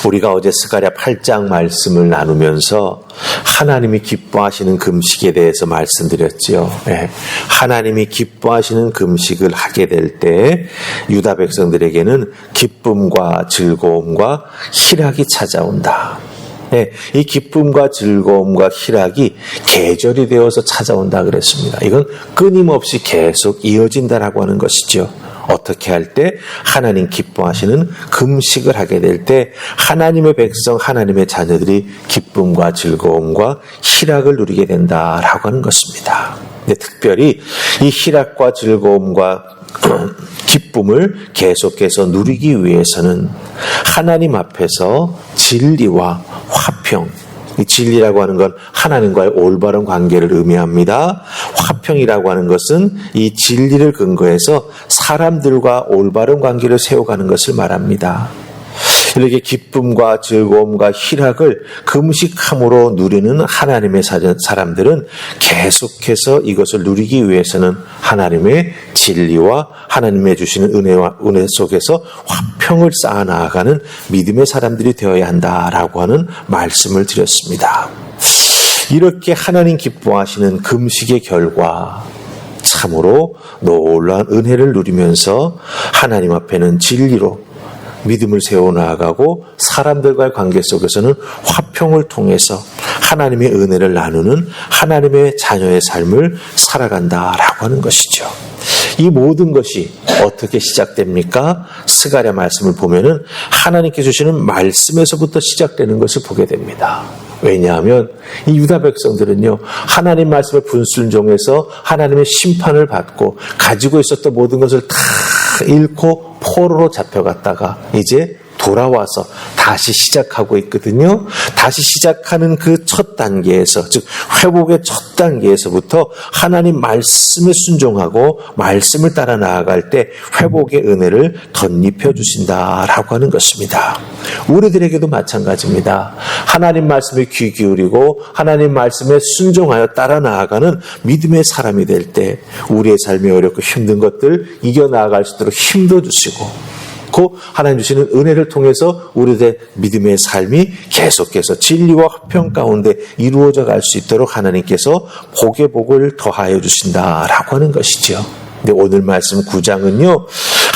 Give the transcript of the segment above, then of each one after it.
우리가 어제 스가랴 8장 말씀을 나누면서 하나님이 기뻐하시는 금식에 대해서 말씀드렸지요. 네. 하나님이 기뻐하시는 금식을 하게 될 때 유다 백성들에게는 기쁨과 즐거움과 희락이 찾아온다. 네, 이 기쁨과 즐거움과 희락이 계절이 되어서 찾아온다 그랬습니다. 이건 끊임없이 계속 이어진다라고 하는 것이죠. 어떻게 할 때? 하나님 기뻐하시는 금식을 하게 될 때 하나님의 백성, 하나님의 자녀들이 기쁨과 즐거움과 희락을 누리게 된다라고 하는 것입니다. 근데 특별히 이 희락과 즐거움과 기쁨을 계속해서 누리기 위해서는 하나님 앞에서 진리와 화평, 이 진리라고 하는 건 하나님과의 올바른 관계를 의미합니다. 화평이라고 하는 것은 이 진리를 근거해서 사람들과 올바른 관계를 세워가는 것을 말합니다. 이렇게 기쁨과 즐거움과 희락을 금식함으로 누리는 하나님의 사람들은 계속해서 이것을 누리기 위해서는 하나님의 진리와 하나님의 주시는 은혜 속에서 화평을 쌓아나가는 믿음의 사람들이 되어야 한다라고 하는 말씀을 드렸습니다. 이렇게 하나님 기뻐하시는 금식의 결과 참으로 놀라운 은혜를 누리면서 하나님 앞에는 진리로 믿음을 세워나가고 사람들과의 관계 속에서는 화평을 통해서 하나님의 은혜를 나누는 하나님의 자녀의 삶을 살아간다라고 하는 것이죠. 이 모든 것이 어떻게 시작됩니까? 스가랴 말씀을 보면은 하나님께 주시는 말씀에서부터 시작되는 것을 보게 됩니다. 왜냐하면 이 유다 백성들은요, 하나님 말씀에 불순종해서 하나님의 심판을 받고 가지고 있었던 모든 것을 다 잃고 포로로 잡혀갔다가 이제 돌아와서 다시 시작하고 있거든요. 다시 시작하는 그 첫 단계에서, 즉 회복의 첫 단계에서부터 하나님 말씀에 순종하고 말씀을 따라 나아갈 때 회복의 은혜를 덧입혀 주신다라고 하는 것입니다. 우리들에게도 마찬가지입니다. 하나님 말씀에 귀 기울이고 하나님 말씀에 순종하여 따라 나아가는 믿음의 사람이 될 때 우리의 삶이 어렵고 힘든 것들 이겨나아갈 수 있도록 힘도 주시고 하나님 주시는 은혜를 통해서 우리의 믿음의 삶이 계속해서 진리와 화평 가운데 이루어져 갈 수 있도록 하나님께서 복의 복을 더하여 주신다라고 하는 것이죠. 근데 오늘 말씀 9장은요,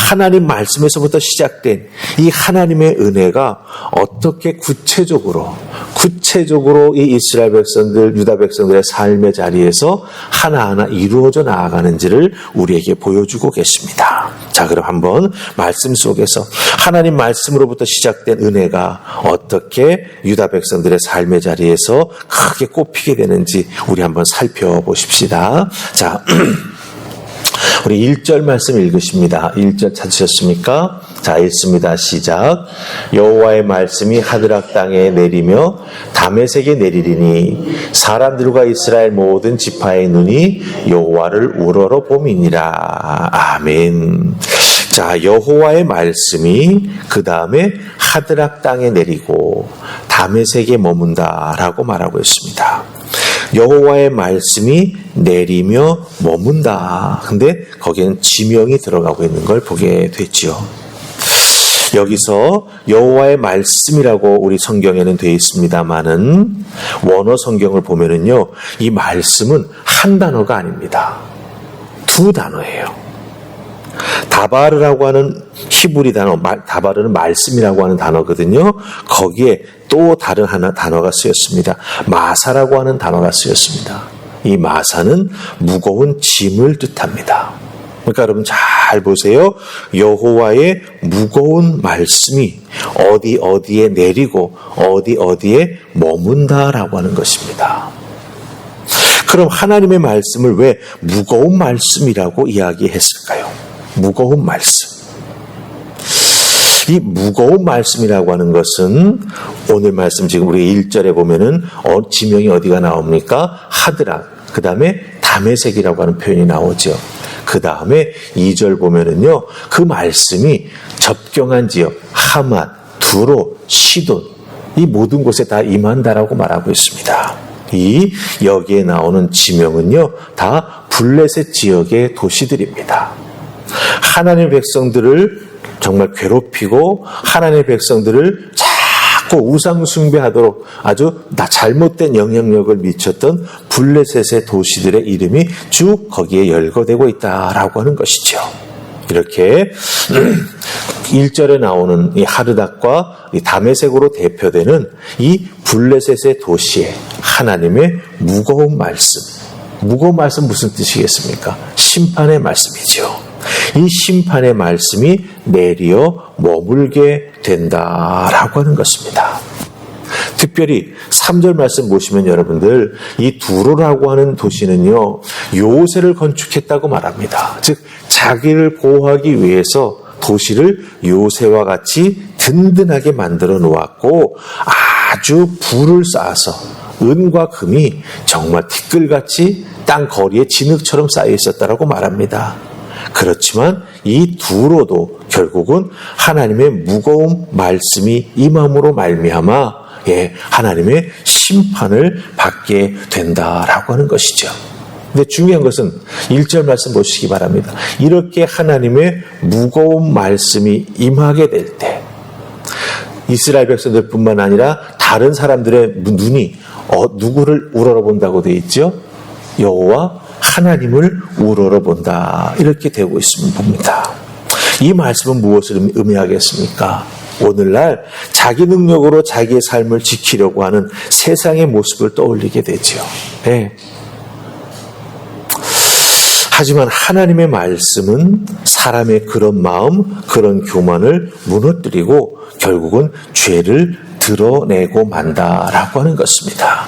하나님 말씀에서부터 시작된 이 하나님의 은혜가 어떻게 구체적으로 이 이스라엘 백성들, 유다 백성들의 삶의 자리에서 하나하나 이루어져 나아가는지를 우리에게 보여주고 계십니다. 자, 그럼 한번 말씀 속에서 하나님 말씀으로부터 시작된 은혜가 어떻게 유다 백성들의 삶의 자리에서 크게 꼽히게 되는지 우리 한번 살펴보십시다. 자, 우리 1절 말씀 읽으십니다. 1절 찾으셨습니까? 자, 읽습니다. 시작. 여호와의 말씀이 하드락 땅에 내리며 다메섹에 내리리니 사람들과 이스라엘 모든 지파의 눈이 여호와를 우러러 봄이니라. 아멘. 자, 여호와의 말씀이 그 다음에 하드락 땅에 내리고 다메섹에 머문다라고 말하고 있습니다. 여호와의 말씀이 내리며 머문다. 근데 거기에는 지명이 들어가고 있는 걸 보게 됐죠. 여기서 여호와의 말씀이라고 우리 성경에는 되어 있습니다만은 원어 성경을 보면은요, 이 말씀은 한 단어가 아닙니다. 두 단어예요. 다바르라고 하는 히브리 단어, 다바르는 말씀이라고 하는 단어거든요. 거기에 또 다른 하나 단어가 쓰였습니다. 마사라고 하는 단어가 쓰였습니다. 이 마사는 무거운 짐을 뜻합니다. 그러니까 여러분 잘 보세요. 여호와의 무거운 말씀이 어디에 내리고 어디에 머문다라고 하는 것입니다. 그럼 하나님의 말씀을 왜 무거운 말씀이라고 이야기했을까요? 무거운 말씀. 이 무거운 말씀이라고 하는 것은 오늘 말씀 지금 우리 1절에 보면은 지명이 어디가 나옵니까? 하드락. 그 다음에 다메섹이라고 하는 표현이 나오죠. 그 다음에 2절 보면은요, 그 말씀이 접경한 지역, 하맛, 두로, 시돈, 이 모든 곳에 다 임한다라고 말하고 있습니다. 여기에 나오는 지명은요, 다 블레셋 지역의 도시들입니다. 하나님의 백성들을 정말 괴롭히고 하나님의 백성들을 그 우상 숭배하도록 아주 잘못된 영향력을 미쳤던 블레셋의 도시들의 이름이 쭉 거기에 열거되고 있다라고 하는 것이죠. 이렇게 1절에 나오는 이 하르닥과 이 다메섹으로 대표되는 이 블레셋의 도시에 하나님의 무거운 말씀 무슨 뜻이겠습니까? 심판의 말씀이죠. 이 심판의 말씀이 내리어 머물게 된다라고 하는 것입니다. 특별히 3절 말씀 보시면 여러분들 이 두로라고 하는 도시는요 요새를 건축했다고 말합니다. 즉 자기를 보호하기 위해서 도시를 요새와 같이 든든하게 만들어 놓았고 아주 불을 쌓아서 은과 금이 정말 티끌같이 땅 거리에 진흙처럼 쌓여 있었다라고 말합니다. 그렇지만 이 두로도 결국은 하나님의 무거운 말씀이 임함으로 말미암아 하나님의 심판을 받게 된다라고 하는 것이죠. 근데 중요한 것은 1절 말씀 보시기 바랍니다. 이렇게 하나님의 무거운 말씀이 임하게 될 때 이스라엘 백성들뿐만 아니라 다른 사람들의 눈이 누구를 우러러본다고 되어 있죠? 여호와 하나님을 우러러본다 이렇게 되고 있습니다. 봅니다. 이 말씀은 무엇을 의미하겠습니까? 오늘날 자기 능력으로 자기의 삶을 지키려고 하는 세상의 모습을 떠올리게 되죠. 네. 하지만 하나님의 말씀은 사람의 그런 마음, 그런 교만을 무너뜨리고 결국은 죄를 드러내고 만다라고 하는 것입니다.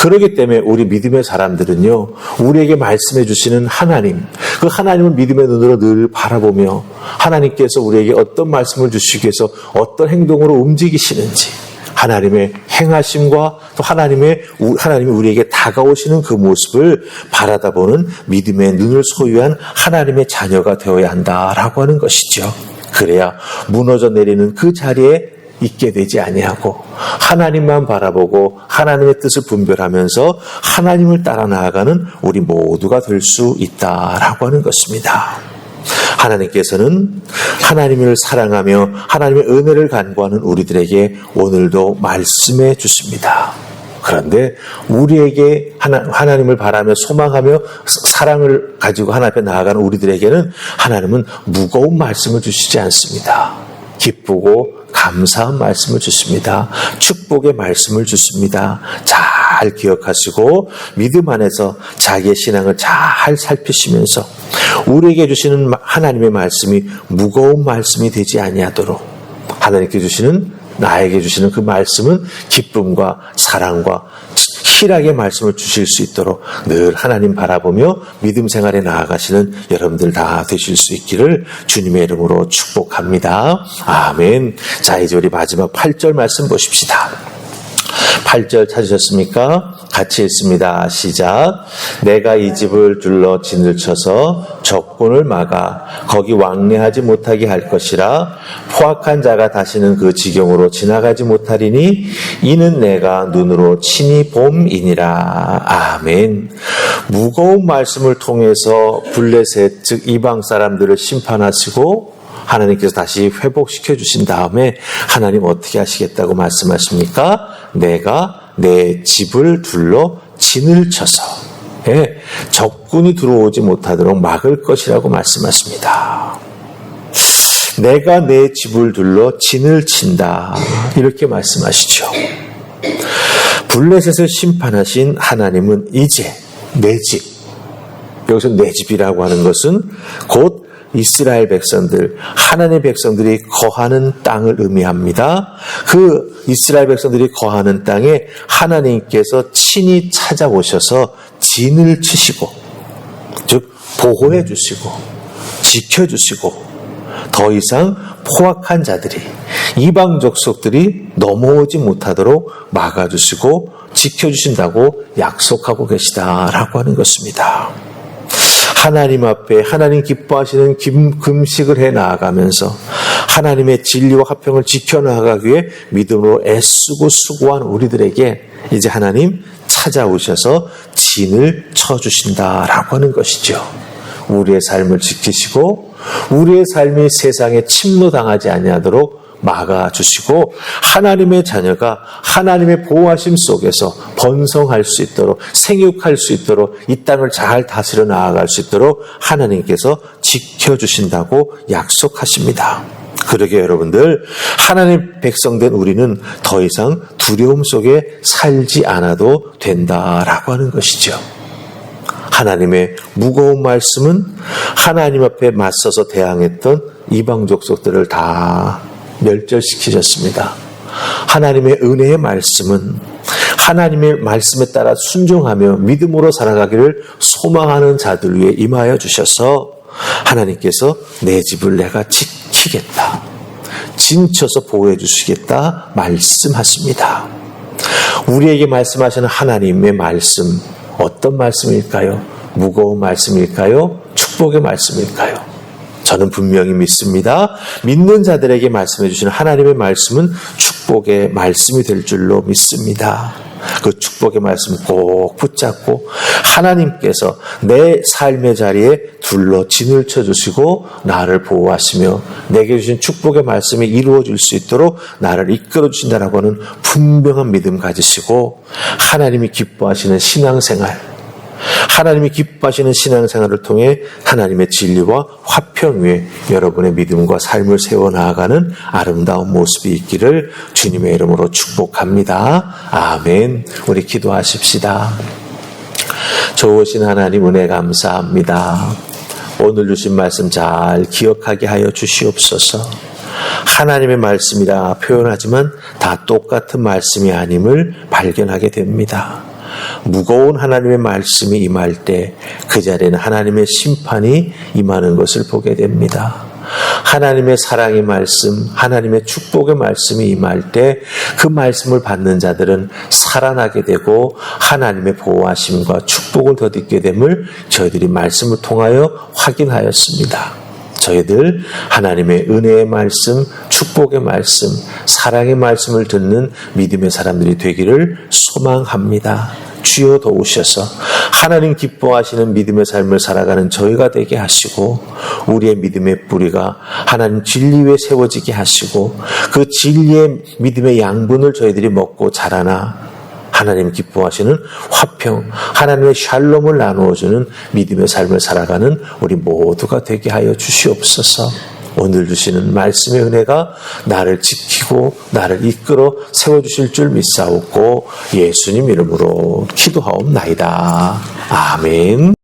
그렇기 때문에 우리 믿음의 사람들은요, 우리에게 말씀해 주시는 하나님, 그 하나님을 믿음의 눈으로 늘 바라보며 하나님께서 우리에게 어떤 말씀을 주시기 위해서 어떤 행동으로 움직이시는지 하나님의 행하심과 또 하나님이 우리에게 다가오시는 그 모습을 바라다보는 믿음의 눈을 소유한 하나님의 자녀가 되어야 한다라고 하는 것이죠. 그래야 무너져 내리는 그 자리에 있게 되지 아니하고 하나님만 바라보고 하나님의 뜻을 분별하면서 하나님을 따라 나아가는 우리 모두가 될 수 있다라고 하는 것입니다. 하나님께서는 하나님을 사랑하며 하나님의 은혜를 간구하는 우리들에게 오늘도 말씀해 주십니다. 그런데 우리에게 하나님을 바라며 소망하며 사랑을 가지고 하나님 앞에 나아가는 우리들에게는 하나님은 무거운 말씀을 주시지 않습니다. 기쁘고 감사한 말씀을 주십니다. 축복의 말씀을 주십니다. 잘 기억하시고 믿음 안에서 자기의 신앙을 잘 살피시면서 우리에게 주시는 하나님의 말씀이 무거운 말씀이 되지 아니하도록 하나님께 주시는 나에게 주시는 그 말씀은 기쁨과 사랑과 희락의 말씀을 주실 수 있도록 늘 하나님 바라보며 믿음 생활에 나아가시는 여러분들 다 되실 수 있기를 주님의 이름으로 축복합니다. 아멘. 자, 이제 우리 마지막 8절 말씀 보십시다. 8절 찾으셨습니까? 같이 읽습니다. 시작. 내가 이 집을 둘러 진을 쳐서 적군을 막아 거기 왕래하지 못하게 할 것이라. 포악한 자가 다시는 그 지경으로 지나가지 못하리니 이는 내가 눈으로 친히 봄이니라. 아멘. 무거운 말씀을 통해서 블레셋 즉 이방 사람들을 심판하시고 하나님께서 다시 회복시켜 주신 다음에 하나님 어떻게 하시겠다고 말씀하십니까? 내가 내 집을 둘러 진을 쳐서 적군이 들어오지 못하도록 막을 것이라고 말씀하십니다. 내가 내 집을 둘러 진을 친다 이렇게 말씀하시죠. 블레셋을 심판하신 하나님은 이제 내 집, 여기서 내 집이라고 하는 것은 곧 이스라엘 백성들, 하나님의 백성들이 거하는 땅을 의미합니다. 그 이스라엘 백성들이 거하는 땅에 하나님께서 친히 찾아오셔서 진을 치시고, 즉 보호해 주시고 지켜주시고 더 이상 포악한 자들이 이방 족속들이 넘어오지 못하도록 막아주시고 지켜주신다고 약속하고 계시다라고 하는 것입니다. 하나님 앞에 하나님 기뻐하시는 금식을 해 나아가면서 하나님의 진리와 화평을 지켜나가기 위해 믿음으로 애쓰고 수고한 우리들에게 이제 하나님 찾아오셔서 진을 쳐주신다라고 하는 것이죠. 우리의 삶을 지키시고 우리의 삶이 세상에 침노당하지 아니하도록 막아주시고 하나님의 자녀가 하나님의 보호하심 속에서 번성할 수 있도록 생육할 수 있도록 이 땅을 잘 다스려 나아갈 수 있도록 하나님께서 지켜주신다고 약속하십니다. 그러게 여러분들, 하나님 백성된 우리는 더 이상 두려움 속에 살지 않아도 된다라고 하는 것이죠. 하나님의 무거운 말씀은 하나님 앞에 맞서서 대항했던 이방 족속들을 다 멸절시키셨습니다. 하나님의 은혜의 말씀은 하나님의 말씀에 따라 순종하며 믿음으로 살아가기를 소망하는 자들 위해 임하여 주셔서 하나님께서 내 집을 내가 지키겠다, 진쳐서 보호해 주시겠다 말씀하십니다. 우리에게 말씀하시는 하나님의 말씀, 어떤 말씀일까요? 무거운 말씀일까요? 축복의 말씀일까요? 저는 분명히 믿습니다. 믿는 자들에게 말씀해 주시는 하나님의 말씀은 축복의 말씀이 될 줄로 믿습니다. 그 축복의 말씀 꼭 붙잡고 하나님께서 내 삶의 자리에 둘러 진을 쳐주시고 나를 보호하시며 내게 주신 축복의 말씀이 이루어질 수 있도록 나를 이끌어 주신다라고 하는 분명한 믿음 가지시고 하나님이 기뻐하시는 신앙생활, 하나님이 기뻐하시는 신앙생활을 통해 하나님의 진리와 화평 위에 여러분의 믿음과 삶을 세워나가는 아름다운 모습이 있기를 주님의 이름으로 축복합니다. 아멘. 우리 기도하십시다. 좋으신 하나님 은혜 감사합니다. 오늘 주신 말씀 잘 기억하게 하여 주시옵소서. 하나님의 말씀이라 표현하지만 다 똑같은 말씀이 아님을 발견하게 됩니다. 무거운 하나님의 말씀이 임할 때 그 자리에는 하나님의 심판이 임하는 것을 보게 됩니다. 하나님의 사랑의 말씀, 하나님의 축복의 말씀이 임할 때 그 말씀을 받는 자들은 살아나게 되고 하나님의 보호하심과 축복을 덧입게 됨을 저희들이 말씀을 통하여 확인하였습니다. 저희들 하나님의 은혜의 말씀, 축복의 말씀, 사랑의 말씀을 듣는 믿음의 사람들이 되기를 소망합니다. 주여 도우셔서 하나님 기뻐하시는 믿음의 삶을 살아가는 저희가 되게 하시고 우리의 믿음의 뿌리가 하나님 진리 위에 세워지게 하시고 그 진리의 믿음의 양분을 저희들이 먹고 자라나 하나님 기뻐하시는 화평, 하나님의 샬롬을 나누어주는 믿음의 삶을 살아가는 우리 모두가 되게 하여 주시옵소서. 오늘 주시는 말씀의 은혜가 나를 지키고 나를 이끌어 세워주실 줄 믿사옵고 예수님 이름으로 기도하옵나이다. 아멘.